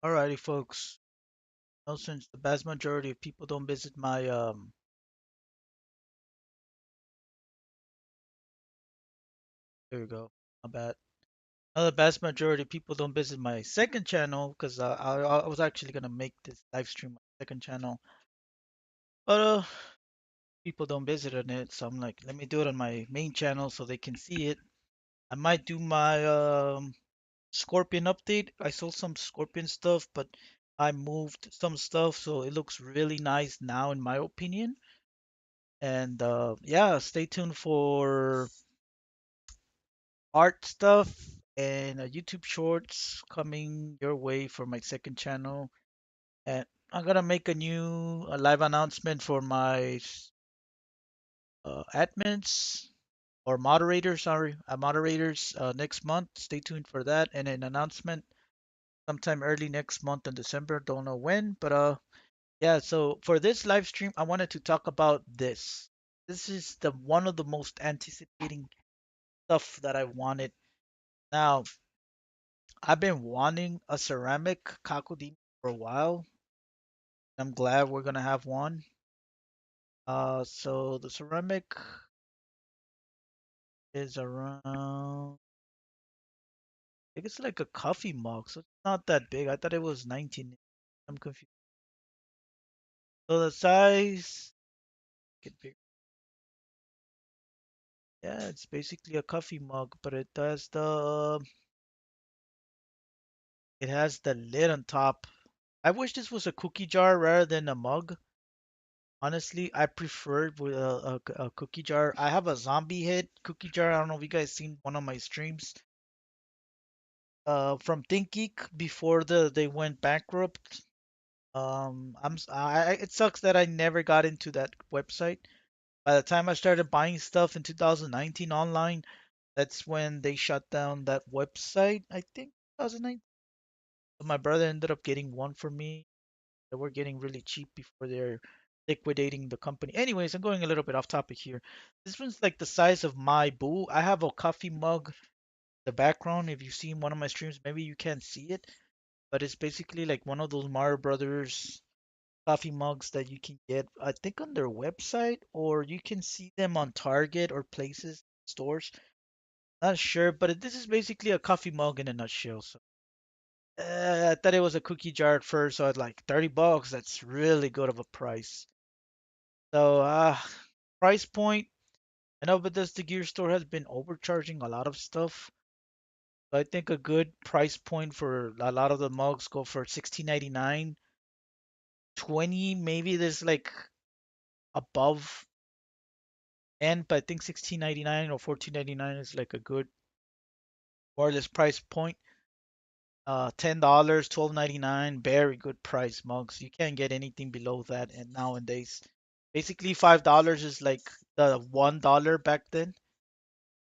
Alrighty, folks. Since the vast majority of people don't visit my there we go. My bad. The vast majority of people don't visit my second channel because I was actually gonna make this live stream my second channel, but people don't visit on it, so I'm like, let me do it on my main channel so they can see it. I might do my Scorpion update. I sold some Scorpion stuff, but I moved some stuff, so it looks really nice now, in my opinion. And yeah, stay tuned for art stuff and YouTube shorts coming your way for my second channel. And I'm gonna make a live announcement for my admins or moderators, sorry, moderators next month. Stay tuned for that and an announcement sometime early next month in December. Don't know when, but yeah. So for this live stream, I wanted to talk about this. This is the one of the most anticipating stuff that I wanted. Now, I've been wanting a ceramic Caco for a while. I'm glad we're gonna have one. So the ceramic is around, I think it's like a coffee mug, so it's not that big. I thought it was 19. I'm confused. So the size, get big. Yeah, it's basically a coffee mug, but it has the lid on top. I wish this was a cookie jar rather than a mug. Honestly, I prefer with a cookie jar. I have a zombie head cookie jar. I don't know if you guys seen one of my streams. From ThinkGeek before they went bankrupt. It sucks that I never got into that website. By the time I started buying stuff in 2019 online, that's when they shut down that website. I think 2019. My brother ended up getting one for me. They were getting really cheap before they're liquidating the company. Anyways, I'm going a little bit off topic here. This one's like the size of my boo. I have a coffee mug. The background, if you've seen one of my streams, maybe you can't see it, but it's basically like one of those Mario Brothers coffee mugs that you can get, I think, on their website, or you can see them on Target or places, stores. Not sure, but this is basically a coffee mug in a nutshell. So I thought it was a cookie jar at first, so I was like, $30. That's really good of a price. So, price point. I know Bethesda Gear Store has been overcharging a lot of stuff. So I think a good price point for a lot of the mugs go for 16.99, 20, maybe there's like above end, but I think 16.99 or 14.99 is like a good more or less price point. $10, 12.99, very good price mugs. You can't get anything below that and nowadays. Basically $5 is like the $1 back then,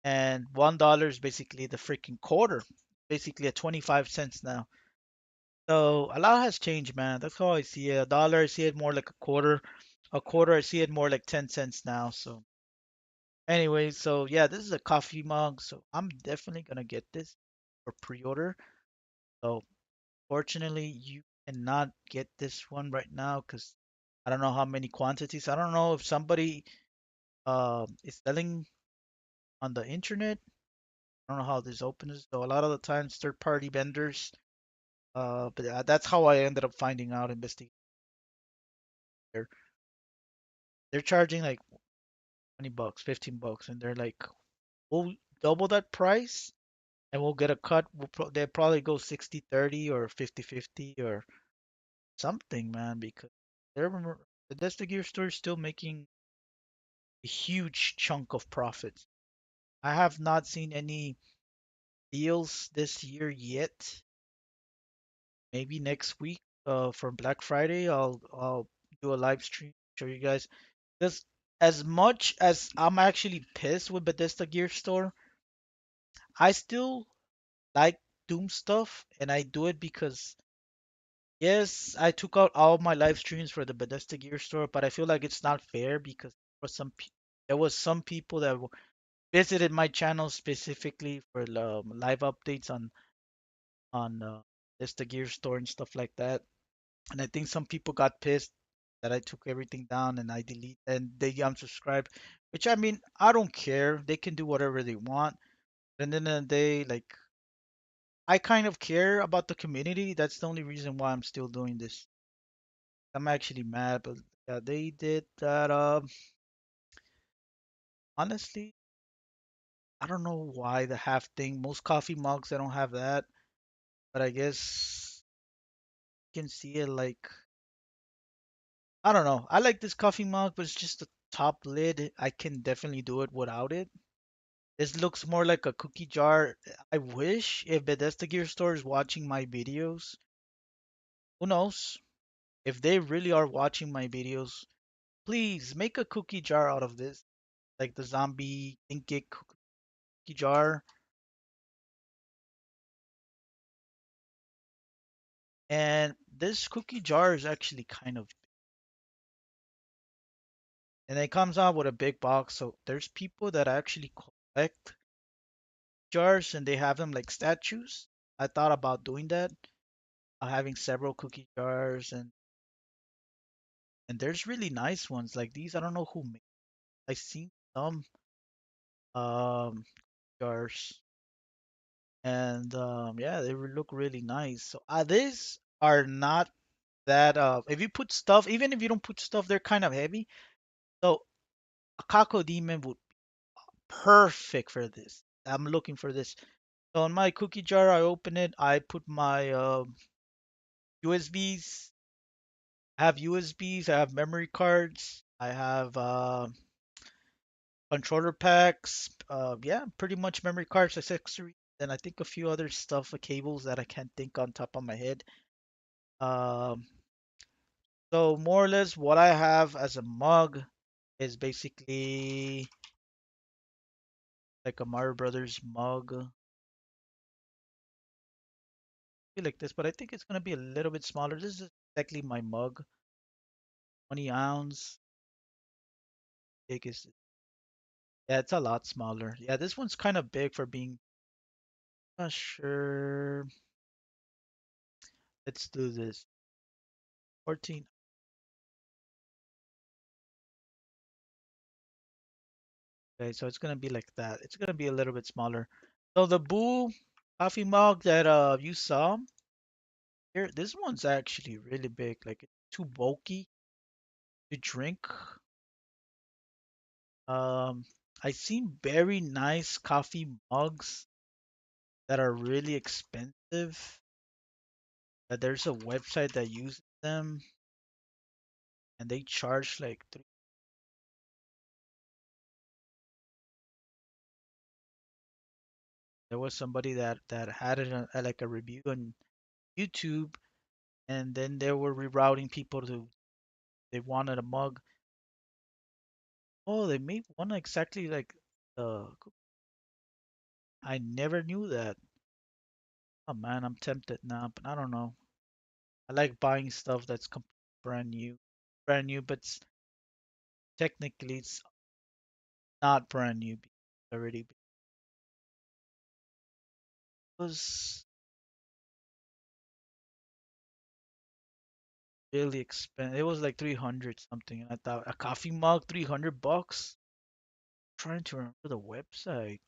and $1 is basically the freaking quarter. Basically at 25 cents now. So a lot has changed, man. That's how I see it. A dollar, I see it more like a quarter. A quarter, I see it more like 10 cents now. So anyway, so yeah, this is a coffee mug. So I'm definitely gonna get this for pre-order. So fortunately, you cannot get this one right now because I don't know how many quantities. I don't know if somebody is selling on the internet. I don't know how this opens. So a lot of the times, third-party vendors. But that's how I ended up finding out investigating. They're charging like $20, $15, and they're like, we'll double that price and we'll get a cut. They'll probably go 60-30 or 50-50 or something, man, because they're the Desta Gear Store is still making a huge chunk of profits. I have not seen any deals this year yet. Maybe next week, for Black Friday, I'll do a live stream, show you guys. Because as much as I'm actually pissed with Bethesda Gear Store, I still like Doom stuff, and I do it because yes, I took out all my live streams for the Bethesda Gear Store, but I feel like it's not fair because there was some people that visited my channel specifically for the live updates on It's the gear store and stuff like that. And I think some people got pissed that I took everything down and I delete and they unsubscribe, which I mean, I don't care. They can do whatever they want. And then the day, like, I kind of care about the community. That's the only reason why I'm still doing this. I'm actually mad, but yeah, they did that. Honestly, I don't know why the half thing. Most coffee mugs, they don't have that, but I guess you can see it like I don't know. I like this coffee mug, but it's just the top lid. I can definitely do it without it. This looks more like a cookie jar. I wish if Bethesda Gear Store is watching my videos, who knows? If they really are watching my videos, please make a cookie jar out of this, like the zombie think it cookie jar. And this cookie jar is actually kind of, and it comes out with a big box. So there's people that actually collect jars and they have them like statues. I thought about doing that, having several cookie jars, and there's really nice ones like these. I don't know who made. I seen some um jars, and yeah, they look really nice. So these are not that if you put stuff, even if you don't put stuff, they're kind of heavy. So a Caco demon would be perfect for this. I'm looking for this. So in my cookie jar, I open it. I put my USBs. I have USBs. I have memory cards. I have controller packs. Yeah, pretty much memory cards, accessories, and I think a few other stuff, cables that I can't think on top of my head. Um, so more or less, what I have as a mug is basically like a Mario Brothers mug. Be like this, but I think it's gonna be a little bit smaller. This is exactly my mug, 20 ounce. Big is yeah, it's a lot smaller. Yeah, this one's kind of big for being. Not sure. Let's do this. 14. Okay, so it's gonna be like that. It's gonna be a little bit smaller. So the Boo coffee mug that you saw here, this one's actually really big. Like it's too bulky to drink. Um, I've seen very nice coffee mugs that are really expensive. There's a website that uses them and they charge like three. There was somebody that had it like a review on YouTube, and then they were rerouting people to they wanted a mug. Oh, they made one exactly like I never knew that. Oh man, I'm tempted now, but I don't know. I like buying stuff that's brand new, but technically it's not brand new. Already was really expensive. It was like 300 something, and I thought a coffee mug, $300. Trying to remember the website.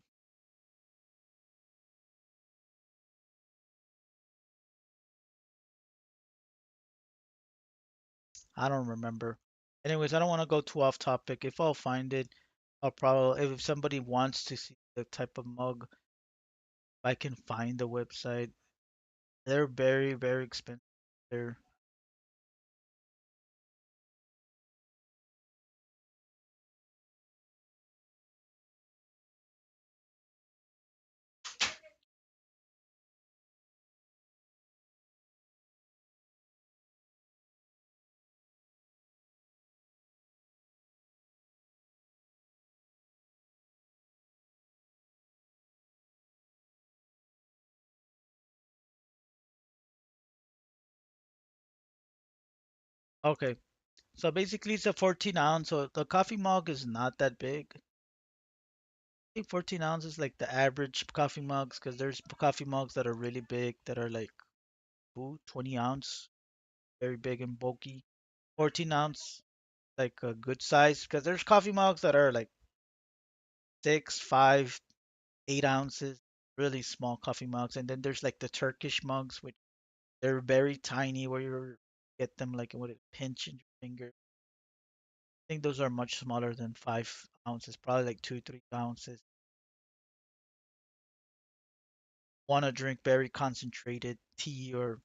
I don't remember. Anyways, I don't want to go too off topic. If I'll find it, I'll probably if somebody wants to see the type of mug, I can find the website. They're very, very expensive. They're okay. So basically, it's a 14 ounce. So the coffee mug is not that big. I think 14 ounces is like the average coffee mugs because there's coffee mugs that are really big that are like Boo, 20 ounce, very big and bulky. 14 ounce, like a good size, because there's coffee mugs that are like 6, 5, 8 ounces, really small coffee mugs. And then there's like the Turkish mugs, which they're very tiny, where you get them like with a pinch in your finger. I think those are much smaller than 5 ounces, probably like 2, 3 ounces. Want to drink very concentrated tea or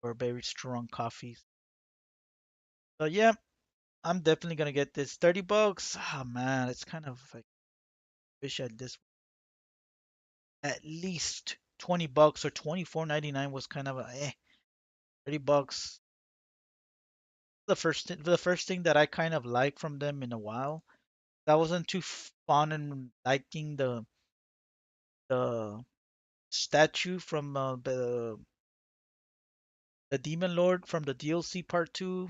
very strong coffees. So yeah, I'm definitely gonna get this. 30 bucks. Ah man, it's kind of like wish I had this at least 20 bucks or 24.99 was kind of a 30 bucks. The first thing that I kind of like from them in a while. I wasn't too fond in liking the statue from the Demon Lord from the DLC Part 2,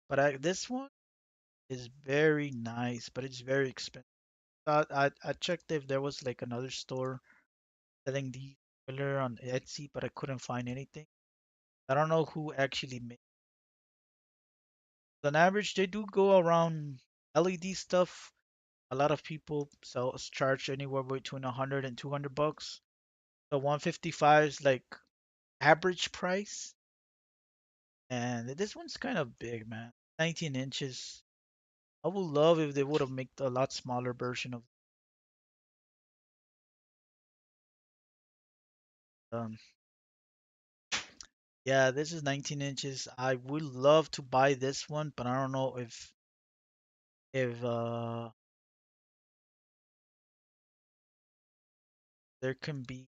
but this one is very nice, but it's very expensive. I checked if there was like another store selling these filler on Etsy, but I couldn't find anything. I don't know who actually made. On average, they do go around LED stuff. A lot of people sell charge anywhere between 100 and 200 bucks. So 155 is like average price, and this one's kind of big, man. 19 inches. I would love if they would have made a lot smaller version of. Um, yeah, this is 19 inches. I would love to buy this one, but I don't know if there can be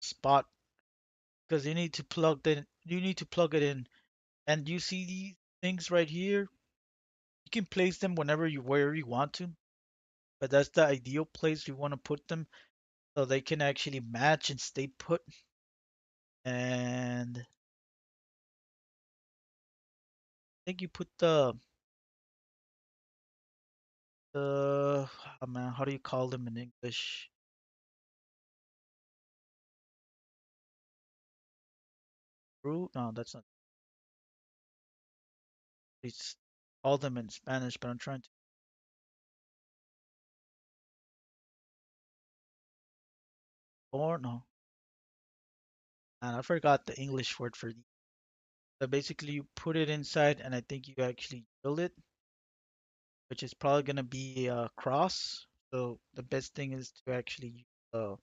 spot because you need to plug it in, and you see these things right here. You can place them where you want to, but that's the ideal place you want to put them so they can actually match and stay put. And I think you put the oh man, how do you call them in English? Screw? No, that's not. It's call them in Spanish, but I'm trying to. Or no, and I forgot the English word for these. So basically, you put it inside, and I think you actually drill it, which is probably gonna be a cross. So the best thing is to actually use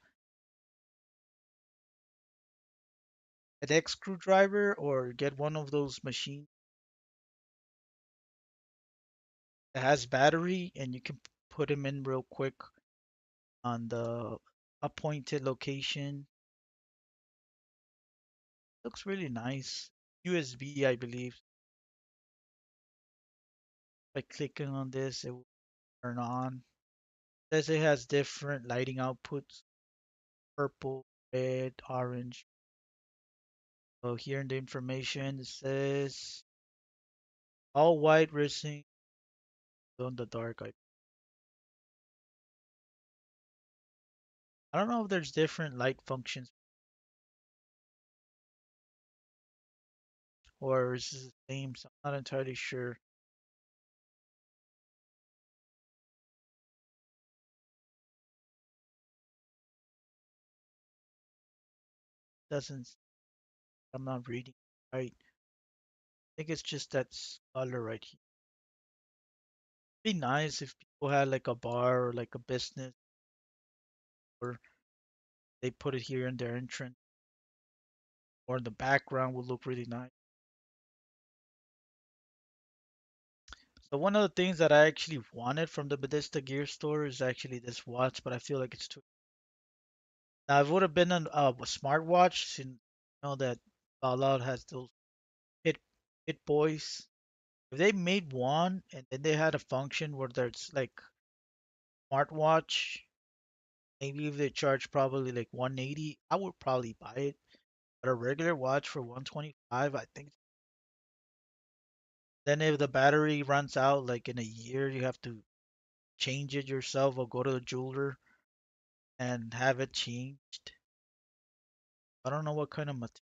an X screwdriver or get one of those machines that has battery, and you can put them in real quick on the appointed location. Looks really nice. USB, I believe. By clicking on this, it will turn on. Says it has different lighting outputs: purple, red, orange. So here in the information, it says all white, racing, glow in the dark. I don't know if there's different light functions or is this the same. So I'm not entirely sure. Doesn't. I'm not reading right. I think it's just that color right here. Be nice if people had like a bar or like a business or they put it here in their entrance or in the background would look really nice. So one of the things that I actually wanted from the Bethesda gear store is actually this watch, but I feel like it's too. Now it would have been a smartwatch, since you know that Fallout has those hit hit boys. If they made one and then they had a function where there's like smartwatch, maybe if they charge probably like 180, I would probably buy it. But a regular watch for 125, I think. Then if the battery runs out like in a year, you have to change it yourself or go to the jeweler and have it changed. I don't know what kind of material.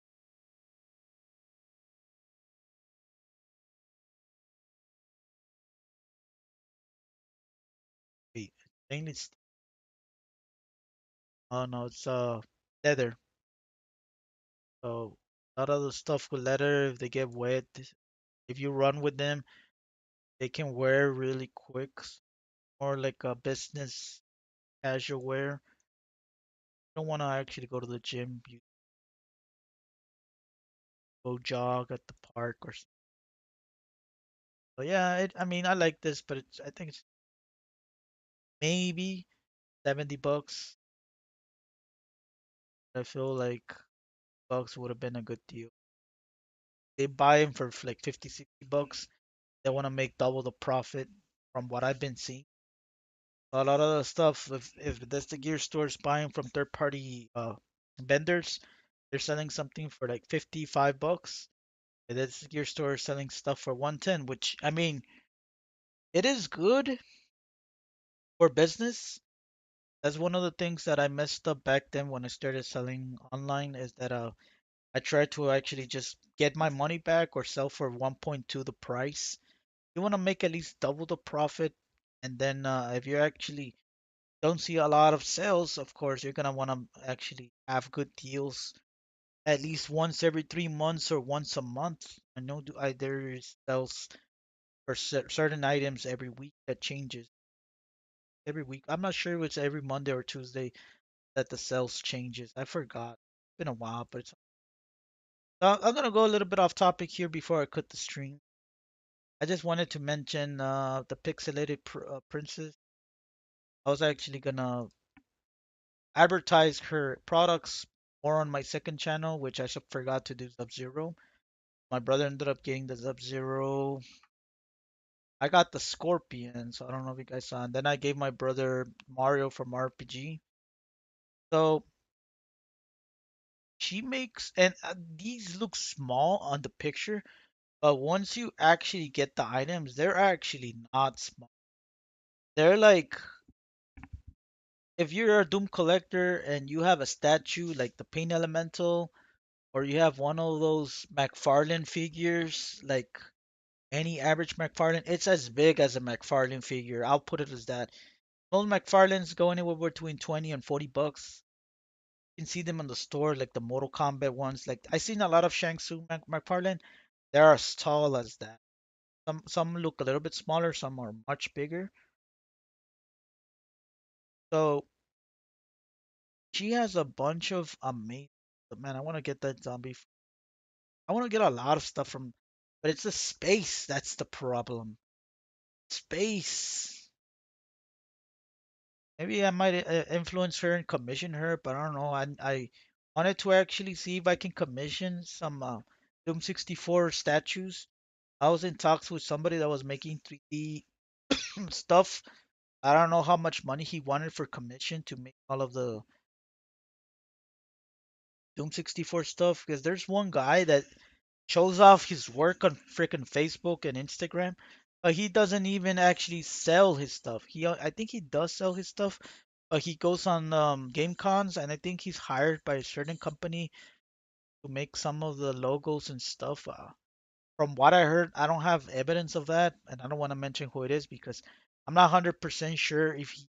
Mainly, oh no, it's leather. So a lot of the stuff with leather, if they get wet, if you run with them, they can wear really quick. More like a business casual wear. You don't want to actually go to the gym. You go jog at the park or something. So yeah, I mean, I like this, but I think it's maybe 70 bucks. I feel like bucks would have been a good deal. They buy them for like 50, 60 bucks. They want to make double the profit from what I've been seeing. A lot of the stuff, if that's the gear stores buying from third party vendors, they're selling something for like 55 bucks. And that's the gear store selling stuff for 110, which I mean, it is good for business. That's one of the things that I messed up back then when I started selling online is that I tried to actually just get my money back or sell for 1.2 the price. You want to make at least double the profit, and then if you actually don't see a lot of sales, of course, you're gonna want to actually have good deals at least once every 3 months or once a month. I know there's sales for certain items every week that changes every week. I'm not sure if it's every Monday or Tuesday that the sales changes. I forgot. It's been a while, but it's. I'm gonna go a little bit off topic here before I cut the stream. I just wanted to mention the pixelated princess. I was actually gonna advertise her products more on my second channel, which I forgot to do Sub-Zero. My brother ended up getting the Sub-Zero. I got the Scorpion, so I don't know if you guys saw. And then I gave my brother Mario from RPG. So she makes, and these look small on the picture, but once you actually get the items, they're actually not small. They're like, if you're a Doom collector and you have a statue like the Pain Elemental, or you have one of those McFarlane figures, like any average McFarlane, it's as big as a McFarlane figure. I'll put it as that. Most McFarlanes go anywhere between 20 and 40 bucks. You can see them in the store, like the Mortal Kombat ones. Like I seen a lot of Shang Tsung McFarlane. They're as tall as that. Some look a little bit smaller, some are much bigger. So she has a bunch of amazing. Man, I want to get that zombie. I want to get a lot of stuff from, but it's the space that's the problem. Space. Maybe I might influence her and commission her, but I don't know. I wanted to actually see if I can commission some Doom 64 statues. I was in talks with somebody that was making 3D stuff. I don't know how much money he wanted for commission to make all of the Doom 64 stuff because there's one guy that shows off his work on freaking Facebook and Instagram, but he doesn't even actually sell his stuff. I think he does sell his stuff, but he goes on game cons, and I think he's hired by a certain company to make some of the logos and stuff. From what I heard, I don't have evidence of that, and I don't want to mention who it is because I'm not 100% sure if he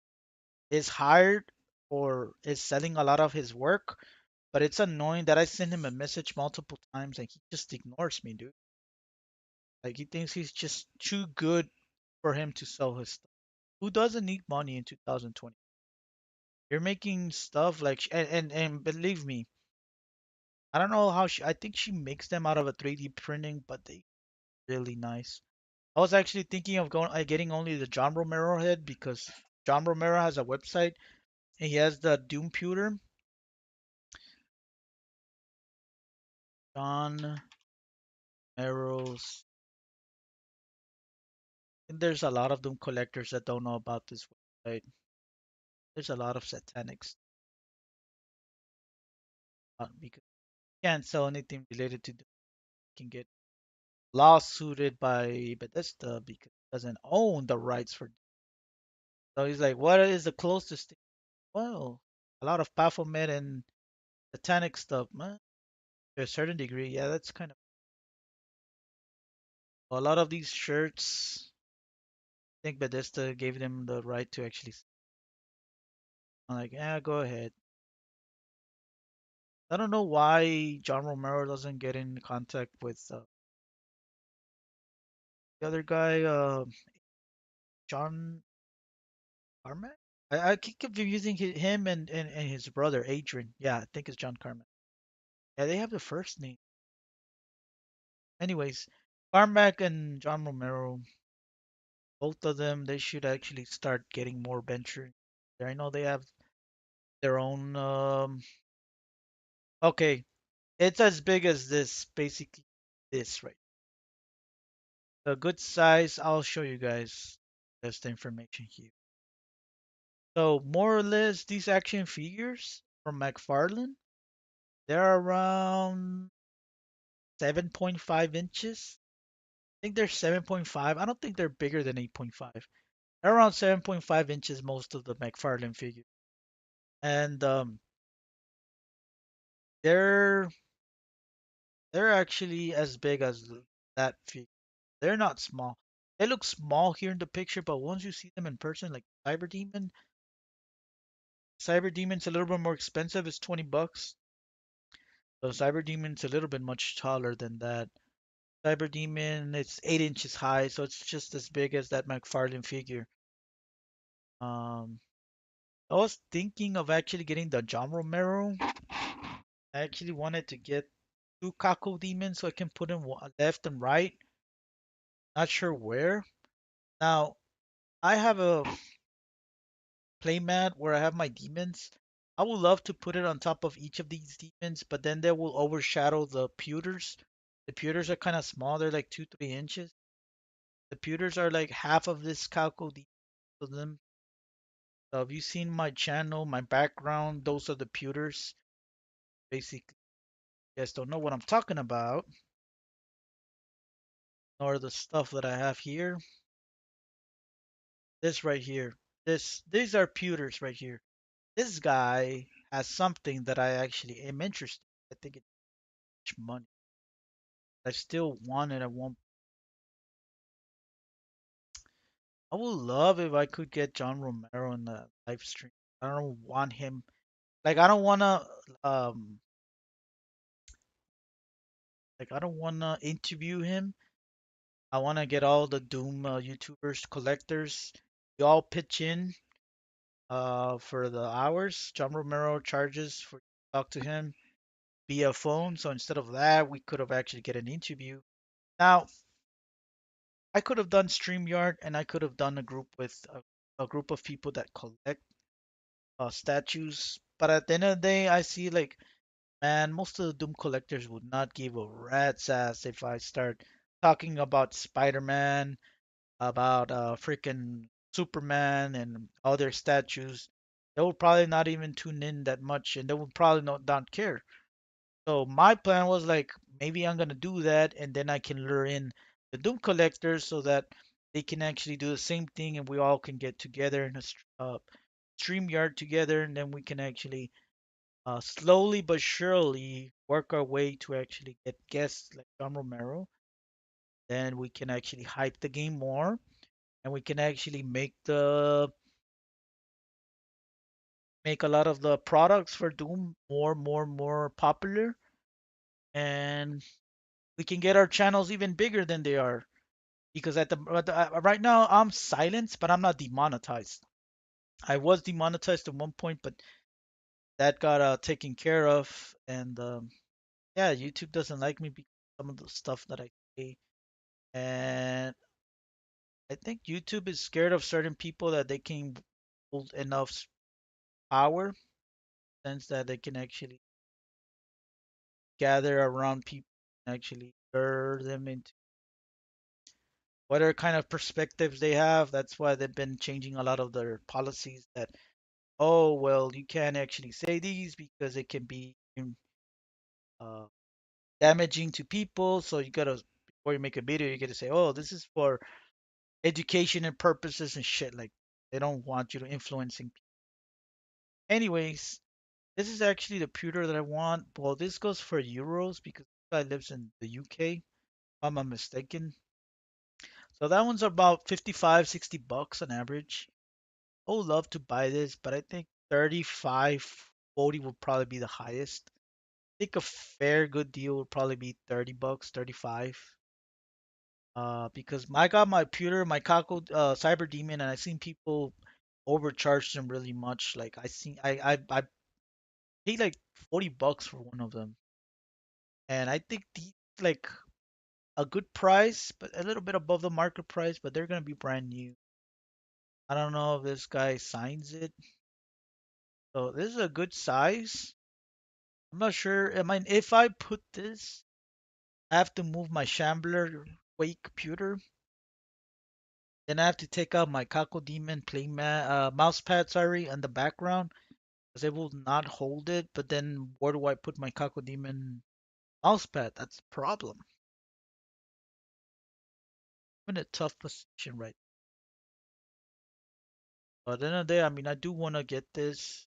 is hired or is selling a lot of his work. But it's annoying that I send him a message multiple times and he just ignores me, dude. Like he thinks he's just too good for him to sell his stuff. Who doesn't need money in 2020? You're making stuff like and believe me, I don't know how I think she makes them out of a 3D printing, but they really nice. I was actually thinking of getting only the John Romero head because John Romero has a website and he has the Doom Pewter. John Romero's. And there's a lot of Doom collectors that don't know about this website. There's a lot of satanics because you can't sell anything related to Doom. You can get lawsuited by Bethesda because it doesn't own the rights for. So he's like, what is the closest thing? Well, a lot of Baphomet and satanic stuff, man. To a certain degree, yeah, that's kind of a lot of these shirts. I think Bethesda gave them the right to actually. I'm like, yeah, go ahead. I don't know why John Romero doesn't get in contact with the other guy, John Carmack. I keep confusing him and his brother Adrian. Yeah, I think it's John Carmack. Yeah, they have the first name. Anyways, Carmack and John Romero, both of them, they should actually start getting more venture. I know they have their own. Okay, it's as big as this, basically. This right. The good size. I'll show you guys. That's the information here. So more or less, these action figures from McFarlane, they're around 7.5 inches. I think they're 7.5. I don't think they're bigger than 8.5. They're around 7.5 inches, most of the McFarlane figures. And they're they're actually as big as that figure. They're not small. They look small here in the picture, but once you see them in person, like Cyber Demon's a little bit more expensive. It's 20 bucks. So Cyber Demon's a little bit much taller than that. Cyber Demon, it's 8 inches high, so it's just as big as that McFarlane figure. Um, I was thinking of actually getting the John Romero. I actually wanted to get two Caco demons so I can put them left and right. Not sure where. Now, I have a playmat where I have my demons. I would love to put it on top of each of these demons, but then they will overshadow the pewters. The pewters are kind of small, they're like 2, 3 inches. The pewters are like half of this Caco demon of them. So if you've seen my channel, my background, those are the pewters. Basically, you guys don't know what I'm talking about, nor the stuff that I have here. This right here. These are pewters right here. This guy has something that I actually am interested in. I think it's much money. I still want it. I would love if I could get John Romero in the live stream. I don't want him. Like I don't wanna um I don't wanna interview him. I wanna get all the Doom YouTubers, collectors. You all pitch in for the hours. John Romero charges for talk to him via phone. So instead of that, we could have actually get an interview. Now, I could have done StreamYard and I could have done a group with a group of people that collect statues. But at the end of the day, I see like, man, most of the Doom collectors would not give a rat's ass if I start talking about Spider-Man, about freaking Superman and other statues. They would probably not even tune in that much and they would probably not care. So my plan was like maybe I'm gonna do that and then I can lure in the Doom collectors so that they can actually do the same thing and we all can get together in a stream yard together and then we can actually slowly but surely work our way to actually get guests like John Romero. Then we can actually hype the game more and we can actually make a lot of the products for Doom more popular and we can get our channels even bigger than they are because right now I'm silenced, but I'm not demonetized. I was demonetized at one point, but that got taken care of, and yeah, YouTube doesn't like me because of some of the stuff that I say, and I think YouTube is scared of certain people that they can hold enough power, sense that they can actually gather around people and actually lure them into whatever kind of perspectives they have. That's why they've been changing a lot of their policies that, oh, well, you can't actually say these because it can be uh, damaging to people. So you gotta, before you make a video, you gotta say, oh, this is for education and purposes and shit. Like, they don't want you to influencing people. Anyways, this is actually the pewter that I want. Well, this goes for euros because this guy lives in the UK, if I'm not mistaken. So that one's about 55, 60 bucks on average. I would love to buy this, but I think 35, 40 would probably be the highest. I think a fair good deal would probably be 30 bucks, 35. Because I got my pewter, my Caco Cyber Demon, and I seen people overcharge them really much. Like I paid like 40 bucks for one of them, and I think the like a good price, but a little bit above the market price. But they're gonna be brand new. I don't know if this guy signs it. So this is a good size. I'm not sure. I mean, if I put this, I have to move my Shambler Wake computer. Then I have to take out my Caco Demon mouse pad, sorry, and the background because it will not hold it. But then where do I put my Caco Demon mouse pad? That's the problem. I'm in a tough position right. But at the end of the day, I mean, I do want to get this.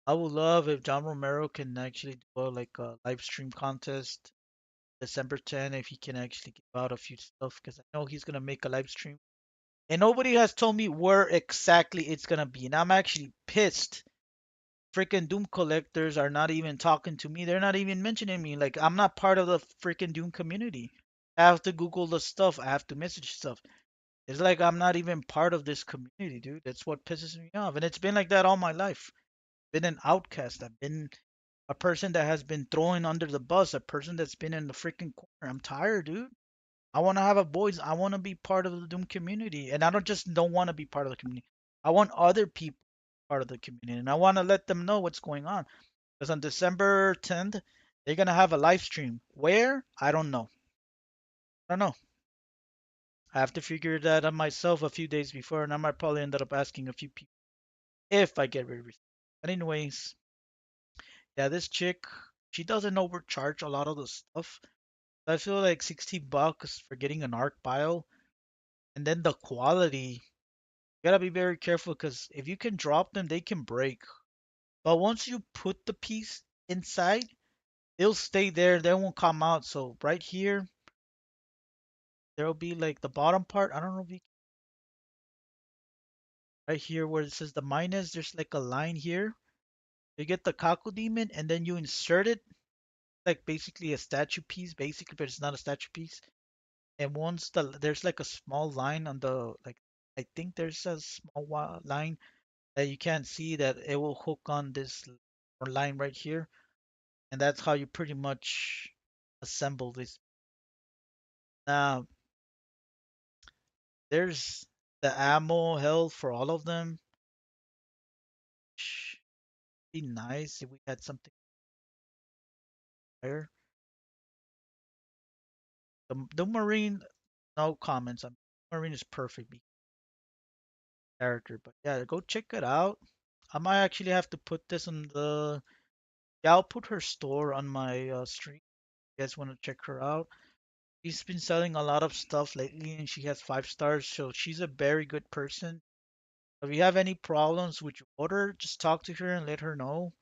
I would love if John Romero can actually do like a live stream contest December 10 if he can actually give out a few stuff because I know he's gonna make a live stream. And nobody has told me where exactly it's gonna be. And I'm actually pissed. Freaking Doom collectors are not even talking to me. They're not even mentioning me. Like I'm not part of the freaking Doom community. I have to Google the stuff. I have to message stuff. It's like I'm not even part of this community, dude. That's what pisses me off. And it's been like that all my life. Been an outcast. I've been a person that has been thrown under the bus, a person that's been in the freaking corner. I'm tired, dude. I want to have a voice. I want to be part of the Doom community, and I don't want to be part of the community. I want other people part of the community, and I want to let them know what's going on. Because on December 10th, they're gonna have a live stream. Where? I don't know. I don't know. I have to figure that out myself a few days before, and I might probably end up asking a few people if I get rid of it. But anyways, yeah, this chick, she doesn't overcharge a lot of the stuff. I feel like 60 bucks for getting an arc bio, and then the quality. You gotta be very careful because if you can drop them, they can break. But once you put the piece inside, they'll stay there. They won't come out. So right here, there'll be like the bottom part. I don't know if you right here where it says the minus. There's like a line here. You get the Kaku Demon and then you insert it like basically a statue piece, basically, but it's not a statue piece. And once there's like a small line on the like I think there's a small line that you can't see that it will hook on this line right here, and that's how you pretty much assemble this. Now there's the ammo health for all of them. Be nice if we had something higher. The Marine, no comments. Marine is perfect character, but yeah, go check it out. I might actually have to put this on the. Yeah, I'll put her store on my stream. You guys want to check her out? She's been selling a lot of stuff lately, and she has 5 stars, so she's a very good person. If you have any problems with your order, just talk to her and let her know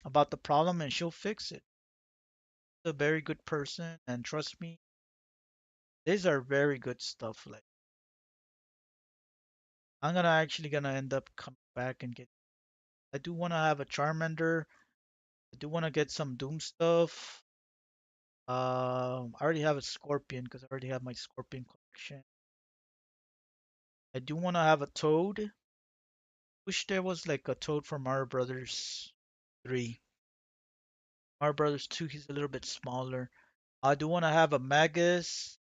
about the problem, and she'll fix it. She's a very good person, and trust me, these are very good stuff. Like I'm gonna end up coming back and get. I do want to have a Charmander. I do want to get some Doom stuff. I already have a Scorpion because I already have my Scorpion collection. I do want to have a Toad. Wish there was like a Toad from Mario Brothers 3. Mario Brothers 2, he's a little bit smaller. I do want to have a Magus,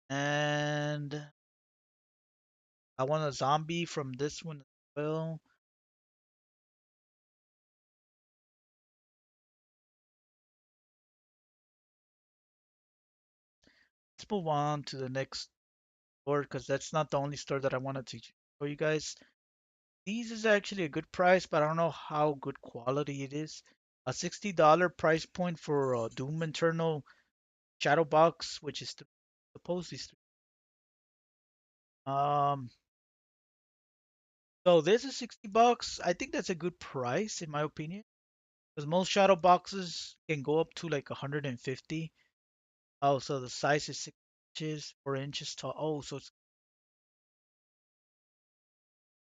and I want a zombie from this one as well. Let's move on to the next store because that's not the only store that I wanted to show you guys. These is actually a good price, but I don't know how good quality it is. A $60 price point for a Doom Eternal Shadow Box, which is supposedly. Um, so this is 60 bucks. I think that's a good price in my opinion, because most Shadow Boxes can go up to like 150. Oh, so the size is 6 inches, 4 inches tall. Oh, so it's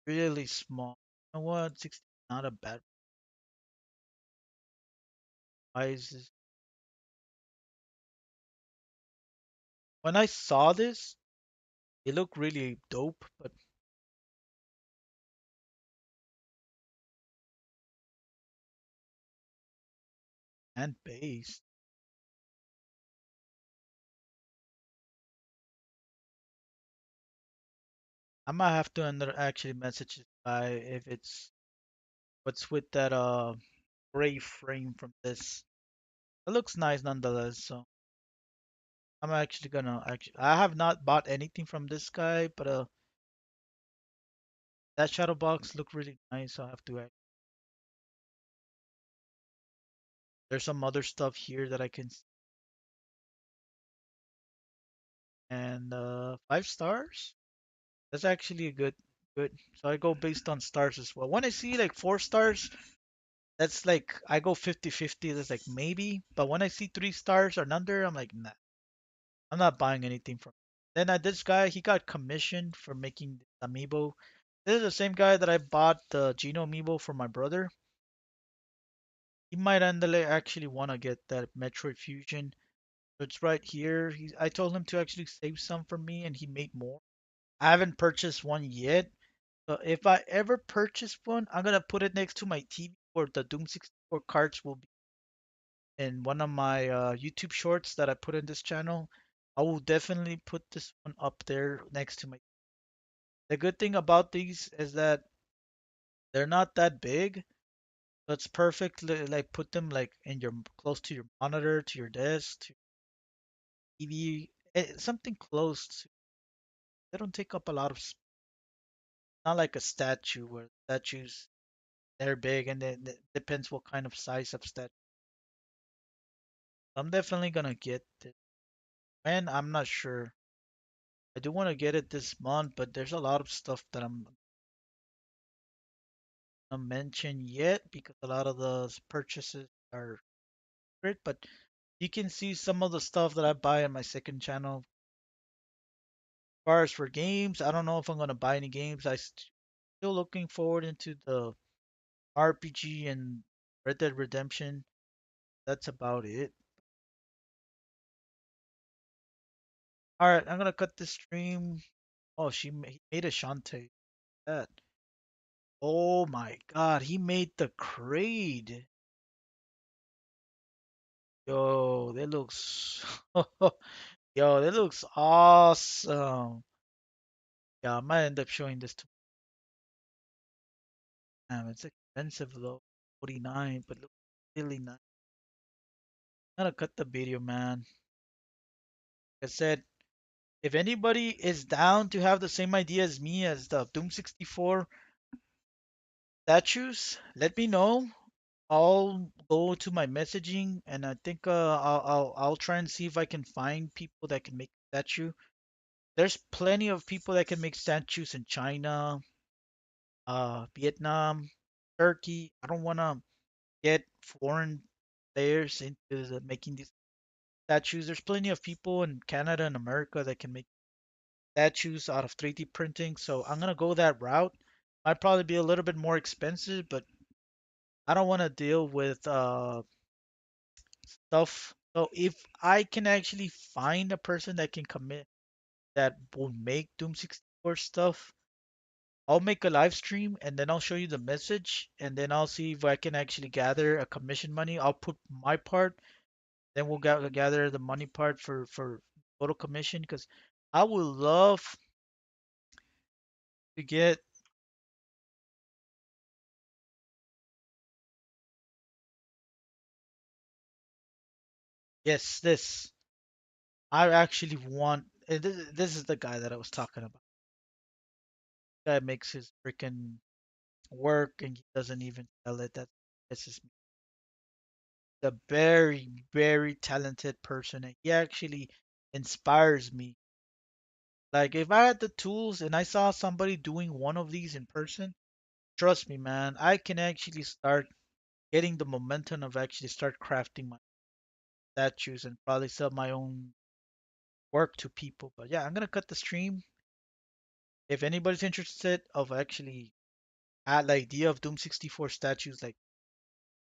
really small. know what? 60 not a bad price. When I saw this, it looked really dope, but and base. I might have to actually message this guy if it's what's with that gray frame from this. It looks nice nonetheless, so I'm actually gonna actually I have not bought anything from this guy, but that shadow box looked really nice, so I have to there's some other stuff here that I can and 5 stars. That's actually a good. So I go based on stars as well. When I see like 4 stars, that's like I go 50-50. That's like maybe. But when I see 3 stars or under, I'm like, nah, I'm not buying anything from. Then this guy, he got commissioned for making the amiibo. This is the same guy that I bought the Geno amiibo for my brother. He might actually want to get that Metroid Fusion. So it's right here. I told him to actually save some for me, and he made more. I haven't purchased one yet. So if I ever purchase one, I'm gonna put it next to my TV where the Doom 64 cards will be in one of my YouTube shorts that I put in this channel. I will definitely put this one up there next to my. The good thing about these is that they're not that big. So it's perfect. Like put them like in your close to your monitor, to your desk, to TV, something close. They don't take up a lot of. Not like a statue where statues they're big and then it depends what kind of size of statue. I'm definitely gonna get it. And I'm not sure. I do want to get it this month, but there's a lot of stuff that I'm not mention yet because a lot of the purchases are secret. But you can see some of the stuff that I buy on my second channel. As far as for games, I don't know if I'm gonna buy any games. Still looking forward into the RPG and Red Dead Redemption. That's about it. All right, I'm gonna cut this stream. Oh, he made a Shantae. That. Oh my God, he made the Kraid. Yo, that looks. Yo, that looks awesome. Yeah, I might end up showing this to him. It's expensive though, 49, but looks really nice. I'm gonna cut the video, man. Like I said, if anybody is down to have the same idea as me as the Doom 64 statues, let me know. I'll go to my messaging and I think I'll try and see if I can find people that can make statue. There's plenty of people that can make statues in China, Vietnam, Turkey. I don't want to get foreign players into making these statues. There's plenty of people in Canada and America that can make statues out of 3D printing. So I'm gonna go that route. Might probably be a little bit more expensive, but I don't want to deal with stuff. So if I can actually find a person that can commit that will make Doom 64 stuff, I'll make a live stream and then I'll show you the message and then I'll see if I can actually gather a commission money. I'll put my part, then we'll gather the money part for total commission because I would love to get yes this. I actually want this is the guy that I was talking about. Guy makes his freaking work and he doesn't even sell it. This is a very talented person and he actually inspires me. Like if I had the tools and I saw somebody doing one of these in person, trust me, man, I can actually start getting the momentum of actually start crafting my statues and probably sell my own work to people. But yeah, I'm gonna cut the stream. If anybody's interested of actually had the idea of Doom 64 statues, like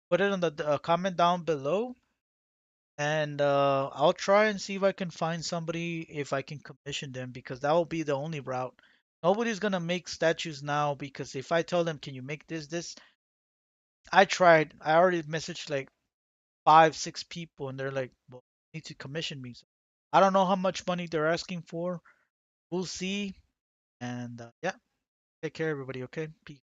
put it in the comment down below, and I'll try and see if I can find somebody if I can commission them because that will be the only route. Nobody's gonna make statues now because if I tell them, can you make this? I tried. I already messaged like five, six people, and they're like, well, you need to commission me. So I don't know how much money they're asking for. We'll see. And yeah, take care, everybody. Okay, peace.